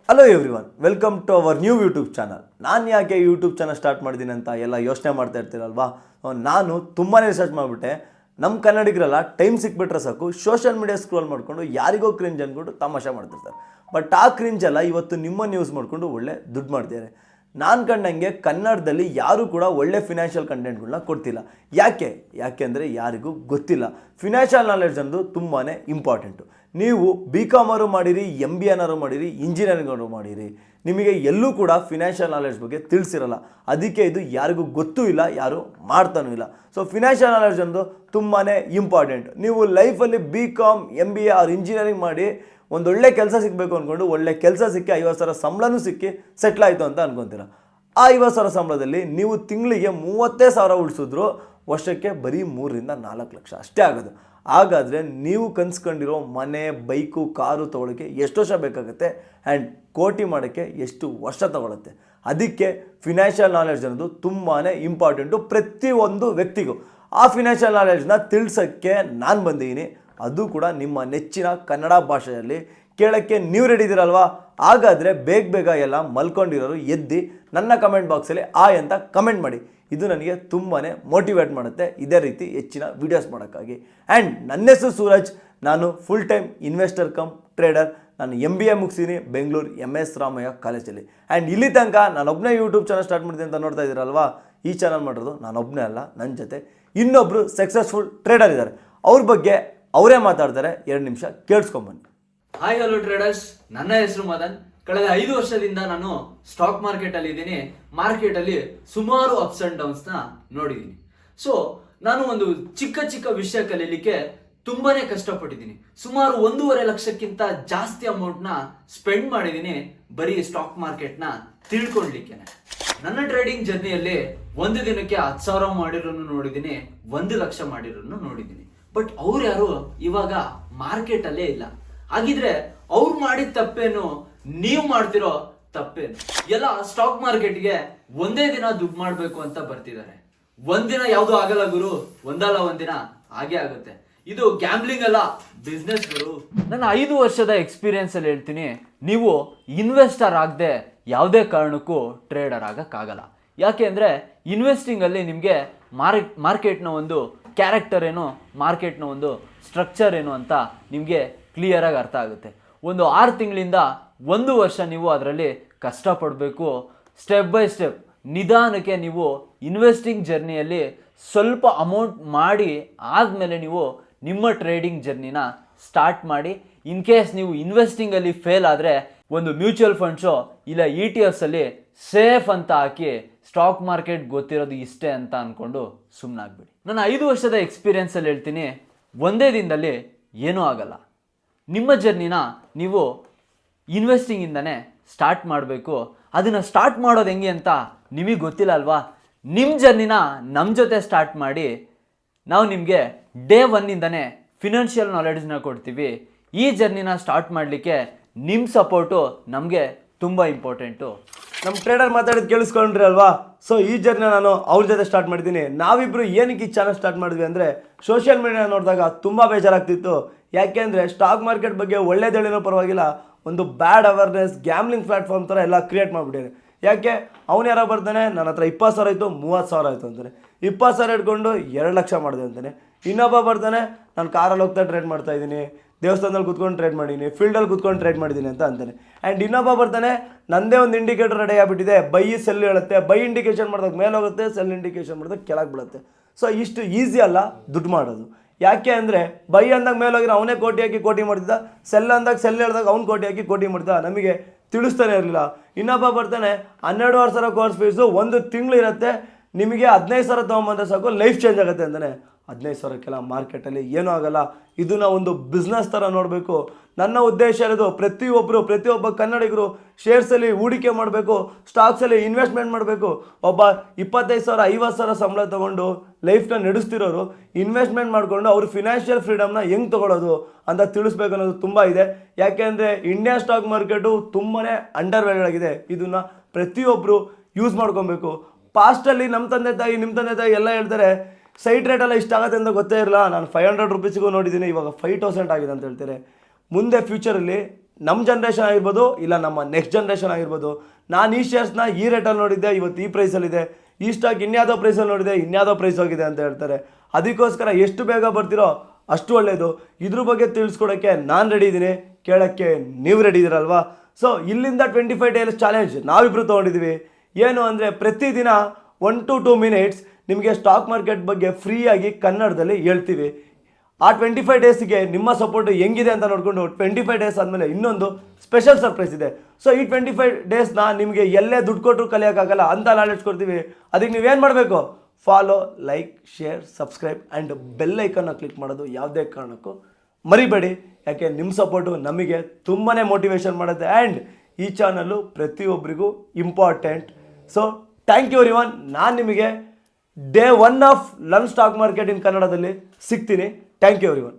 Hello everyone, welcome to our new YouTube channel. ನಾನು ಯಾಕೆ YouTube channel start ಮಾಡಿದ್ದೀನಿ ಅಂತ ಎಲ್ಲ ಯೋಚನೆ ಮಾಡ್ತಾ ಇರ್ತೀರಲ್ವಾ. ನಾನು ತುಂಬಾ ರಿಸರ್ಚ್ ಮಾಡಿಬಿಟ್ಟೆ. ನಮ್ಮ ಕನ್ನಡಿಗರೆಲ್ಲ ಟೈಮ್ ಸಿಕ್ಬಿಟ್ರೆ ಸಾಕು ಸೋಷಿಯಲ್ ಮೀಡಿಯಾ ಸ್ಕ್ರೋಲ್ ಮಾಡಿಕೊಂಡು ಯಾರಿಗೋ ಕ್ರಿಂಜ್ ಅಂದ್ಕೊಂಡು ತಮಾಷೆ ಮಾಡ್ತಿರ್ತಾರೆ. ಬಟ್ ಆ ಕ್ರಿಂಜೆಲ್ಲ ಇವತ್ತು ನಿಮ್ಮನ್ನು ಯೂಸ್ ಮಾಡಿಕೊಂಡು ಒಳ್ಳೆ ದುಡ್ಡು ಮಾಡ್ತಿದ್ದಾರೆ. ನಾನು ಕಂಡಂಗೆ ಕನ್ನಡದಲ್ಲಿ ಯಾರೂ ಕೂಡ ಒಳ್ಳೆ ಫಿನಾನ್ಷಿಯಲ್ ಕಂಟೆಂಟ್ಗಳನ್ನ ಕೊಡ್ತಿಲ್ಲ. ಯಾಕೆ ಅಂದರೆ ಯಾರಿಗೂ ಗೊತ್ತಿಲ್ಲ. ಫಿನಾನ್ಷಿಯಲ್ ನಾಲೆಡ್ಜ್ ಅನ್ನೋದು ತುಂಬಾ ಇಂಪಾರ್ಟೆಂಟು. ನೀವು BCom ಮಾಡಿರಿ, MBA ಮಾಡಿರಿ, ಇಂಜಿನಿಯರಿಂಗ್ ಮಾಡಿರಿ, ನಿಮಗೆ ಎಲ್ಲೂ ಕೂಡ ಫಿನಾನ್ಷಿಯಲ್ ನಾಲೆಡ್ಜ್ ಬಗ್ಗೆ ತಿಳಿಸಿರಲ್ಲ. ಅದಕ್ಕೆ ಇದು ಯಾರಿಗೂ ಗೊತ್ತೂ ಇಲ್ಲ, ಯಾರು ಮಾಡ್ತಾನೂ ಇಲ್ಲ. ಸೊ ಫಿನಾನ್ಷಿಯಲ್ ನಾಲೆಡ್ಜ್ ಅನ್ನೋದು ತುಂಬಾ ಇಂಪಾರ್ಟೆಂಟ್. ನೀವು ಲೈಫಲ್ಲಿ BCom, MBA ಇಂಜಿನಿಯರಿಂಗ್ ಮಾಡಿ ಒಂದೊಳ್ಳೆ ಕೆಲಸ ಸಿಗಬೇಕು ಅಂದ್ಕೊಂಡು ಒಳ್ಳೆ ಕೆಲಸ ಸಿಕ್ಕಿ 50,000 ಸಂಬಳನೂ ಸಿಕ್ಕಿ ಸೆಟ್ಲ್ ಆಯಿತು ಅಂತ ಅನ್ಕೊತೀರ. ಆ 50,000 ಸಂಬಳದಲ್ಲಿ ನೀವು ತಿಂಗಳಿಗೆ 30,000 ಉಳಿಸಿದ್ರು ವರ್ಷಕ್ಕೆ ಬರೀ 3-4 ಲಕ್ಷ ಅಷ್ಟೇ ಆಗೋದು. ಹಾಗಾದರೆ ನೀವು ಕನ್ಸ್ಕೊಂಡಿರೋ ಮನೆ, ಬೈಕು, ಕಾರು ತೊಗೊಳಕ್ಕೆ ಎಷ್ಟು ವರ್ಷ ಬೇಕಾಗುತ್ತೆ ಆ್ಯಂಡ್ ಕೋಟಿ ಮಾಡೋಕ್ಕೆ ಎಷ್ಟು ವರ್ಷ ತಗೊಳುತ್ತೆ? ಅದಕ್ಕೆ ಫಿನಾನ್ಷಿಯಲ್ ನಾಲೆಡ್ಜ್ ಅನ್ನೋದು ತುಂಬಾ ಇಂಪಾರ್ಟೆಂಟು ಪ್ರತಿಯೊಂದು ವ್ಯಕ್ತಿಗೂ. ಆ ಫಿನಾನ್ಷಿಯಲ್ ನಾಲೆಡ್ಜ್ನ ತಿಳಿಸೋಕ್ಕೆ ನಾನು ಬಂದಿದ್ದೀನಿ, ಅದು ಕೂಡ ನಿಮ್ಮ ನೆಚ್ಚಿನ ಕನ್ನಡ ಭಾಷೆಯಲ್ಲಿ. ಕೇಳೋಕ್ಕೆ ನೀವು ರೆಡಿ ಇದ್ದೀರಲ್ವಾ? ಹಾಗಾದರೆ ಬೇಗ ಎಲ್ಲ ಮಲ್ಕೊಂಡಿರೋರು ಎದ್ದು ನನ್ನ ಕಮೆಂಟ್ ಬಾಕ್ಸಲ್ಲಿ ಅಂತ ಕಮೆಂಟ್ ಮಾಡಿ. ಇದು ನನಗೆ ತುಂಬಾ ಮೋಟಿವೇಟ್ ಮಾಡುತ್ತೆ ಇದೇ ರೀತಿ ಹೆಚ್ಚಿನ ವೀಡಿಯೋಸ್ ಮಾಡೋಕ್ಕಾಗಿ. ಆ್ಯಂಡ್ ನನ್ನ ಹೆಸರು ಸೂರಜ್, ನಾನು full time investor come trader. ನಾನು MBA ಮುಗಿಸಿದ್ದೀನಿ ಬೆಂಗಳೂರು MS ರಾಮಯ್ಯ ಕಾಲೇಜಲ್ಲಿ. ಆ್ಯಂಡ್ ಇಲ್ಲಿ ತನಕ ನಾನೊಬ್ಬನೇ ಯೂಟ್ಯೂಬ್ ಚಾನಲ್ ಸ್ಟಾರ್ಟ್ ಮಾಡಿದೆ ಅಂತ ನೋಡ್ತಾ ಇದ್ದೀರಲ್ವಾ. ಈ ಚಾನಲ್ ಮಾಡಿರೋದು ನಾನೊಬ್ಬನೇ ಅಲ್ಲ, ನನ್ನ ಜೊತೆ ಇನ್ನೊಬ್ಬರು ಸಕ್ಸಸ್ಫುಲ್ ಟ್ರೇಡರ್ ಇದ್ದಾರೆ. ಅವ್ರ ಬಗ್ಗೆ ಅವರೇ ಮಾತಾಡ್ತಾರೆ. 2 ನಿಮಿಷ ಕೇಳಿಸ್ಕೊಂಬನ್ನಿ. ಹಾಯ್ ಹಲೋ ಟ್ರೇಡರ್ಸ್, ನನ್ನ ಹೆಸರು ಮದನ್. ಕಳೆದ 5 ವರ್ಷದಿಂದ ನಾನು ಸ್ಟಾಕ್ ಮಾರ್ಕೆಟ್ ಅಲ್ಲಿ ಇದ್ದೀನಿ. ಮಾರ್ಕೆಟ್ ಅಲ್ಲಿ ಸುಮಾರು ಅಪ್ಸ್ ಅಂಡ್ ಡೌನ್ಸ್ ನ ನೋಡಿದ್ದೀನಿ. ಸೊ ನಾನು ಒಂದು ಚಿಕ್ಕ ವಿಷಯ ಕಲೀಲಿಕ್ಕೆ ತುಂಬಾನೇ ಕಷ್ಟಪಟ್ಟಿದ್ದೀನಿ. ಸುಮಾರು 1.5 ಲಕ್ಷಕ್ಕಿಂತ ಜಾಸ್ತಿ ಅಮೌಂಟ್ ನ ಸ್ಪೆಂಡ್ ಮಾಡಿದ್ದೀನಿ ಬರೀ ಸ್ಟಾಕ್ ಮಾರ್ಕೆಟ್ ನ ತಿಳ್ಕೊಳ್ಲಿಕ್ಕೆ. ನನ್ನ ಟ್ರೇಡಿಂಗ್ ಜರ್ನಿಯಲ್ಲಿ ಒಂದು ದಿನಕ್ಕೆ 10,000 ಮಾಡಿರೋನು ನೋಡಿದ್ದೀನಿ, 1 ಲಕ್ಷ ಮಾಡಿರೋನು ನೋಡಿದ್ದೀನಿ. ಬಟ್ ಅವ್ರು ಯಾರು ಇವಾಗ ಮಾರ್ಕೆಟ್ ಅಲ್ಲೇ ಇಲ್ಲ. ಹಾಗಿದ್ರೆ ಅವ್ರು ಮಾಡಿದ ತಪ್ಪೇನು, ನೀವು ಮಾಡ್ತಿರೋ ತಪ್ಪೇನು? ಎಲ್ಲ ಸ್ಟಾಕ್ ಮಾರ್ಕೆಟ್ಗೆ ಒಂದೇ ದಿನ ದುಡ್ಡು ಮಾಡ್ಬೇಕು ಅಂತ ಬರ್ತಿದ್ದಾರೆ. ಒಂದಿನ ಯಾವ್ದು ಆಗಲ್ಲ ಗುರು, ಒಂದಲ್ಲ ಒಂದಿನ ಹಾಗೆ ಆಗುತ್ತೆ. ಇದು ಗ್ಯಾಮ್ಲಿಂಗ್ ಅಲ್ಲ, ಬಿಸ್ನೆಸ್ ಗುರು. ನನ್ನ 5 ವರ್ಷದ ಎಕ್ಸ್ಪೀರಿಯನ್ಸ್ ಅಲ್ಲಿ ಹೇಳ್ತೀನಿ, ನೀವು ಇನ್ವೆಸ್ಟರ್ ಆಗದೆ ಯಾವುದೇ ಕಾರಣಕ್ಕೂ ಟ್ರೇಡರ್ ಆಗಕ್ಕಾಗಲ್ಲ. ಯಾಕೆ ಅಂದರೆ ಇನ್ವೆಸ್ಟಿಂಗ್ ಅಲ್ಲಿ ನಿಮಗೆ ಮಾರ್ಕೆಟ್ನ ಒಂದು ಕ್ಯಾರೆಕ್ಟರ್ ಏನು, ಮಾರ್ಕೆಟ್ನ ಒಂದು ಸ್ಟ್ರಕ್ಚರ್ ಏನು ಅಂತ ನಿಮಗೆ ಕ್ಲಿಯರಾಗಿ ಅರ್ಥ ಆಗುತ್ತೆ. ಒಂದು 6 ತಿಂಗಳಿಂದ 1 ವರ್ಷ ನೀವು ಅದರಲ್ಲಿ ಕಷ್ಟಪಡಬೇಕು. ಸ್ಟೆಪ್ ಬೈ ಸ್ಟೆಪ್ ನಿಧಾನಕ್ಕೆ ನೀವು ಇನ್ವೆಸ್ಟಿಂಗ್ ಜರ್ನಿಯಲ್ಲಿ ಸ್ವಲ್ಪ ಅಮೌಂಟ್ ಮಾಡಿ ಆದಮೇಲೆ ನೀವು ನಿಮ್ಮ ಟ್ರೇಡಿಂಗ್ ಜರ್ನಿನ ಸ್ಟಾರ್ಟ್ ಮಾಡಿ. ಇನ್ ಕೇಸ್ ನೀವು ಇನ್ವೆಸ್ಟಿಂಗಲ್ಲಿ ಫೇಲ್ ಆದರೆ ಒಂದು ಮ್ಯೂಚುವಲ್ ಫಂಡ್ಸು ಇಲ್ಲ ETFs ಅಲ್ಲಿ ಸೇಫ್ ಅಂತ ಹಾಕಿ ಸ್ಟಾಕ್ ಮಾರ್ಕೆಟ್ ಗೊತ್ತಿರೋದು ಇಷ್ಟೇ ಅಂತ ಅಂದ್ಕೊಂಡು ಸುಮ್ಮನಾಗ್ಬಿಡಿ. ನನ್ನ 5 ವರ್ಷದ ಎಕ್ಸ್ಪೀರಿಯನ್ಸಲ್ಲಿ ಹೇಳ್ತೀನಿ, ಒಂದೇ ದಿನದಲ್ಲಿ ಏನೂ ಆಗಲ್ಲ. ನಿಮ್ಮ ಜರ್ನಿನ ನೀವು ಇನ್ವೆಸ್ಟಿಂಗಿಂದನೇ ಸ್ಟಾರ್ಟ್ ಮಾಡಬೇಕು. ಅದನ್ನು ಸ್ಟಾರ್ಟ್ ಮಾಡೋದು ಹೆಂಗೆ ಅಂತ ನಿಮಗೆ ಗೊತ್ತಿಲ್ಲ ಅಲ್ವಾ? ನಿಮ್ಮ ಜರ್ನಿನ ನಮ್ಮ ಜೊತೆ ಸ್ಟಾರ್ಟ್ ಮಾಡಿ. ನಾವು ನಿಮಗೆ ಡೇ 1ಇಂದನೇ ಫಿನಾನ್ಷಿಯಲ್ ನಾಲೆಡ್ಜ್ನ ಕೊಡ್ತೀವಿ. ಈ ಜರ್ನಿನ ಸ್ಟಾರ್ಟ್ ಮಾಡಲಿಕ್ಕೆ ನಿಮ್ಮ ಸಪೋರ್ಟು ನಮಗೆ ತುಂಬ ಇಂಪಾರ್ಟೆಂಟು. ನಮ್ಮ ಟ್ರೇಡರ್ ಮಾತಾಡೋದು ಕೇಳಿಸ್ಕೊಂಡ್ರಿ ಅಲ್ವಾ? ಸೊ ಈ ಜರ್ನಿ ನಾನು ಅವ್ರ ಜೊತೆ ಸ್ಟಾರ್ಟ್ ಮಾಡಿದ್ದೀನಿ. ನಾವಿಬ್ಬರು ಏನಕ್ಕೆ ಈ ಚಾನಲ್ ಸ್ಟಾರ್ಟ್ ಮಾಡಿದ್ವಿ ಅಂದರೆ ಸೋಷಿಯಲ್ ಮೀಡಿಯಾ ನೋಡಿದಾಗ ತುಂಬ ಬೇಜಾರಾಗ್ತಿತ್ತು. ಯಾಕೆ ಅಂದರೆ ಸ್ಟಾಕ್ ಮಾರ್ಕೆಟ್ ಬಗ್ಗೆ ಒಳ್ಳೇದು ಹೇಳಿರೋ ಪರವಾಗಿಲ್ಲ, ಒಂದು ಬ್ಯಾಡ್ ಅವೇರ್ನೆಸ್, ಗ್ಯಾಮ್ಲಿಂಗ್ ಪ್ಲಾಟ್ಫಾರ್ಮ್ ಥರ ಎಲ್ಲ ಕ್ರಿಯೇಟ್ ಮಾಡಿಬಿಟ್ಟಿದೆ. ಯಾಕೆ ಅವನು ಯಾರೋ ಬರ್ತಾನೆ, ನನ್ನ ಹತ್ರ 20,000 ಆಯಿತು, 30,000 ಆಯಿತು ಅಂತಾನೆ, 20,000 ಇಟ್ಕೊಂಡು 2 ಲಕ್ಷ ಮಾಡಿದೆ ಅಂತಾನೆ. ಇನ್ನೊಬ್ಬ ಬರ್ತಾನೆ, ನಾನು ಕಾರಲ್ಲಿ ಹೋಗ್ತಾ ಟ್ರೇಡ್ ಮಾಡ್ತಾಯಿದ್ದೀನಿ, ದೇವಸ್ಥಾನದಲ್ಲಿ ಕೂತ್ಕೊಂಡು ಟ್ರೇಡ್ ಮಾಡಿದ್ದೀನಿ, ಫೀಲ್ಡಲ್ಲಿ ಕೂತ್ಕೊಂಡು ಟ್ರೇಡ್ ಮಾಡಿದ್ದೀನಿ ಅಂತ ಅಂತಾನೆ. ಆ್ಯಂಡ್ ಇನ್ನೊಬ್ಬ ಬರ್ತಾನೆ, ನನ್ನದೇ ಒಂದು ಇಂಡಿಕೇಟರ್ ರೆಡಿ ಆಗಿಬಿಟ್ಟಿದೆ, ಬೈ ಸೆಲ್ ಹೇಳುತ್ತೆ, ಬೈ ಇಂಡಿಕೇಶನ್ ಮಾಡಿದಾಗ ಮೇಲೆ ಹೋಗುತ್ತೆ, ಸೆಲ್ ಇಂಡಿಕೇಶನ್ ಮಾಡಿದಾಗ ಕೆಳಗೆ ಬೀಳುತ್ತೆ. ಸೊ ಇಷ್ಟು ಈಸಿ ಅಲ್ಲ ದುಡ್ಡು ಮಾಡೋದು. ಯಾಕೆ ಅಂದರೆ ಬೈ ಅಂದಾಗ ಮೇಲೆ ಹೋಗಿರೋ ಅವನೇ ಕೋಟಿ ಹಾಕಿ ಕೋಟಿ ಮಾಡ್ತಿದ್ದ, ಸೆಲ್ ಅಂದಾಗ ಸೆಲ್ ಹೇಳಿದಾಗ ಅವ್ನು ಕೋಟಿ ಹಾಕಿ ಕೋಟಿ ಮಾಡ್ತಿದ್ದ, ನಮಗೆ ತಿಳಿಸ್ತಾನೆ ಇರಲಿಲ್ಲ. ಇನ್ನೊಬ್ಬ ಬರ್ತಾನೆ, 12,500 ಕೋರ್ಸ್ ಫೀಸು 1 ತಿಂಗಳು ಇರುತ್ತೆ, ನಿಮಗೆ 15,000 ತೊಗೊಂಬಂದ್ರೆ ಸಾಕು ಲೈಫ್ ಚೇಂಜ್ ಆಗುತ್ತೆ ಅಂತಾನೆ. 15,000ಕ್ಕೆಲ್ಲ ಮಾರ್ಕೆಟಲ್ಲಿ ಏನೂ ಆಗಲ್ಲ. ಇದನ್ನು ಒಂದು ಬಿಸ್ನೆಸ್ ಥರ ನೋಡಬೇಕು. ನನ್ನ ಉದ್ದೇಶ ಇರೋದು ಪ್ರತಿಯೊಬ್ಬ ಕನ್ನಡಿಗರು ಶೇರ್ಸಲ್ಲಿ ಹೂಡಿಕೆ ಮಾಡಬೇಕು, ಸ್ಟಾಕ್ಸಲ್ಲಿ ಇನ್ವೆಸ್ಟ್ಮೆಂಟ್ ಮಾಡಬೇಕು. ಒಬ್ಬ 25,000 50,000 ಸಂಬಳ ತೊಗೊಂಡು ಲೈಫ್ನ ನಡೆಸ್ತಿರೋರು ಇನ್ವೆಸ್ಟ್ಮೆಂಟ್ ಮಾಡಿಕೊಂಡು ಅವ್ರ ಫಿನಾನ್ಷಿಯಲ್ ಫ್ರೀಡಮ್ನ ಹೆಂಗೆ ತೊಗೊಳೋದು ಅಂತ ತಿಳಿಸ್ಬೇಕು ಅನ್ನೋದು ತುಂಬ ಇದೆ. ಯಾಕೆ ಅಂದರೆ ಇಂಡಿಯನ್ ಸ್ಟಾಕ್ ಮಾರ್ಕೆಟು ತುಂಬಾ ಅಂಡರ್ ವ್ಯಾಲ್ಯೂಡ್ ಆಗಿದೆ. ಇದನ್ನು ಪ್ರತಿಯೊಬ್ಬರು ಯೂಸ್ ಮಾಡ್ಕೊಬೇಕು. ಪಾಸ್ಟಲ್ಲಿ ನಮ್ಮ ತಂದೆ ತಾಯಿ ಎಲ್ಲ ಹೇಳ್ತಾರೆ, ಸೈಟ್ ರೇಟೆಲ್ಲ ಇಷ್ಟ ಆಗುತ್ತೆ ಅಂತ ಗೊತ್ತೇ ಇರಲ್ಲ. ನಾನು 500 ರೂಪೀಸಿಗೂ ನೋಡಿದ್ದೀನಿ, ಇವಾಗ 5,000 ಆಗಿದೆ ಅಂತ ಹೇಳ್ತಾರೆ. ಮುಂದೆ ಫ್ಯೂಚರಲ್ಲಿ ನಮ್ಮ ಜನ್ರೇಷನ್ ಆಗಿರ್ಬೋದು ಇಲ್ಲ ನಮ್ಮ ನೆಕ್ಸ್ಟ್ ಜನ್ರೇಷನ್ ಆಗಿರ್ಬೋದು. ನಾನು ಈ ಶೇರ್ಸ್ನ ಈ ರೇಟಲ್ಲಿ ನೋಡಿದ್ದೆ, ಇವತ್ತು ಈ ಪ್ರೈಸಲ್ಲಿದೆ. ಈ ಸ್ಟಾಕ್ ಇನ್ಯಾವುದೋ ಪ್ರೈಸಲ್ಲಿ ನೋಡಿದೆ, ಇನ್ಯಾವುದೋ ಪ್ರೈಸ್ ಹೋಗಿದೆ ಅಂತ ಹೇಳ್ತಾರೆ. ಅದಕ್ಕೋಸ್ಕರ ಎಷ್ಟು ಬೇಗ ಬರ್ತಿರೋ ಅಷ್ಟು ಒಳ್ಳೆಯದು. ಇದ್ರ ಬಗ್ಗೆ ತಿಳಿಸ್ಕೊಡೋಕ್ಕೆ ನಾನು ರೆಡಿ ಇದ್ದೀನಿ, ಕೇಳೋಕ್ಕೆ ನೀವು ರೆಡಿ ಇದ್ದೀರಲ್ವಾ? ಸೊ ಇಲ್ಲಿಂದ 25 ಡೇಸ್ ಚಾಲೆಂಜ್ ನಾವಿಬ್ಬರು ತೊಗೊಂಡಿದ್ದೀವಿ. ಏನು ಅಂದರೆ ಪ್ರತಿದಿನ 1 to 2 ಮಿನಿಟ್ಸ್ ನಿಮಗೆ ಸ್ಟಾಕ್ ಮಾರ್ಕೆಟ್ ಬಗ್ಗೆ ಫ್ರೀಯಾಗಿ ಕನ್ನಡದಲ್ಲಿ ಹೇಳ್ತೀವಿ. ಆ 25 ಡೇಸ್ಗೆ ನಿಮ್ಮ ಸಪೋರ್ಟ್ ಹೆಂಗಿದೆ ಅಂತ ನೋಡಿಕೊಂಡು 25 ಡೇಸ್ ಆದಮೇಲೆ ಇನ್ನೊಂದು ಸ್ಪೆಷಲ್ ಸರ್ಪ್ರೈಸ್ ಇದೆ. ಸೊ ಈ 25 ಡೇಸ್ನ ನಿಮಗೆ ಎಲ್ಲೇ ದುಡ್ಡು ಕೊಟ್ಟರು ಕಲಿಯೋಕ್ಕಾಗಲ್ಲ ಅಂತ ನಾಲೆಡ್ಜ್ ಕೊಡ್ತೀವಿ. ಅದಕ್ಕೆ ನೀವೇನು ಮಾಡಬೇಕು? Follow, like, share, subscribe and bell ಐಕನ್ನ ಕ್ಲಿಕ್ ಮಾಡೋದು ಯಾವುದೇ ಕಾರಣಕ್ಕೂ ಮರಿಬೇಡಿ. ಯಾಕೆ ನಿಮ್ಮ ಸಪೋರ್ಟು ನಮಗೆ ತುಂಬಾ ಮೋಟಿವೇಶನ್ ಮಾಡುತ್ತೆ ಆ್ಯಂಡ್ ಈ ಚಾನಲ್ಲು ಪ್ರತಿಯೊಬ್ಬರಿಗೂ important. So thank you everyone. ನಾನು ನಿಮಗೆ day 1 of learn stock market in ಕನ್ನಡದಲ್ಲಿ ಸಿಗ್ತೀನಿ. Thank you everyone.